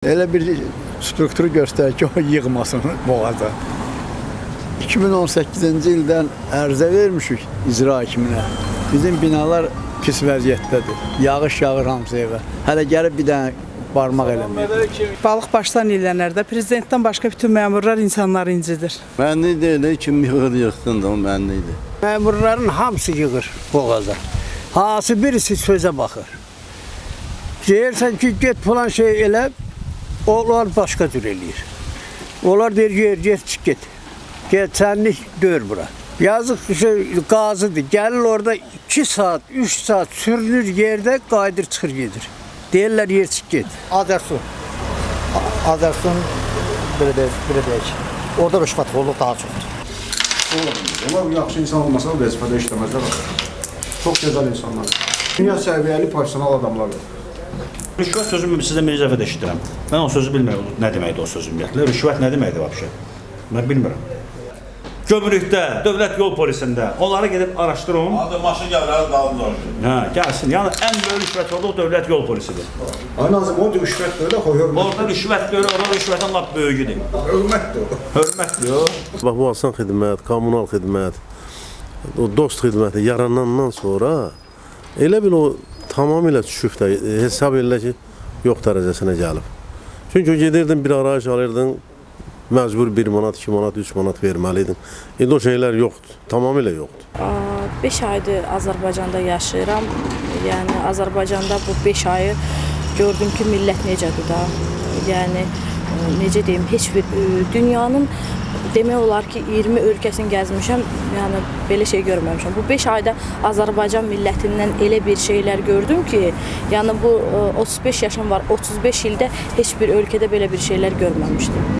Elə bir strukturu göstərir ki, o yığmasın boğaza. 2018-ci ildən ərizə vermişik icra hakiminə. Bizim binalar pis vəziyyətdədir. Yağış yağır hamısı evə. Hələ gəlib bir dənə barmaq eləmir. Balıq başdan ilənlərdə prezidentdən başqa bütün məmurlar insanları incidir. Mənli deyil, kim yığır yıxsın da o mənlidir. Məmurların hamısı yığır boğaza. Hansı birisi sözə baxır. Deyirsən ki, get falan şey elə, onlar başqa cür eləyir. Onlar deyir, get, çık get. Get, sənlik dör bura. Yazıq qazıdır, gəlir orada 2 saat, 3 saat sürünür yerdə, qayıdır, çıxır gedir. Deyirlər, yer çık get. Azərsun belə deyək. Orada rüşvətxorluq daha çoxdur. Onlar yaxşı insan olmasa vəzifədə işləməzlər. Çox gözəl insanlar. Dünya səviyyəli professional adamlardır. Rüşvət sözümü sizə bir dəfə də eşidirəm. Mən o sözü bilmirəm, nə deməkdir o söz ümumiyyətlə. Rüşvət nə deməkdir vəbşə? Mən bilmirəm. Gömrükdə, dövlət yol polisində onları gedib araşdırın. Adı maşın gəlir, dalınca. Hə, gəlsin. Yəni ən böyük rüşvətçilik dövlət yol polisidir. Ay nazım, o rüşvət böyle, hörmət. Orada rüşvət görür, orada rüşvətin lap böyüyüdür. Hörmətdir o. Hörmətdir o. Bax, bu asan xidmət, kommunal xidmət, o dost xidməti yaranandan sonra elə bil o tamamilə düşüb də hesab elə ki, yox dərəcəsinə gəlib. Çünki gedirdin bir arayış alırdın, məcbur 1 manat, 2 manat, 3 manat verməliydin. İndi o şeylər yoxdur, tamamilə yoxdur. 5 aydır Azərbaycanda yaşayıram. Yəni Azərbaycanda bu 5 ayı gördüm ki, millət necədir da. Yəni necə deyim, heç bir dünyanın demək olar ki, 20 ölkəsini gəzmişəm. Yəni belə şey görməmişəm. Bu 5 ayda Azərbaycan millətindən elə bir şeylər gördüm ki, yəni bu 35 yaşım var, 35 ildə heç bir ölkədə belə bir şeylər görməmişdim.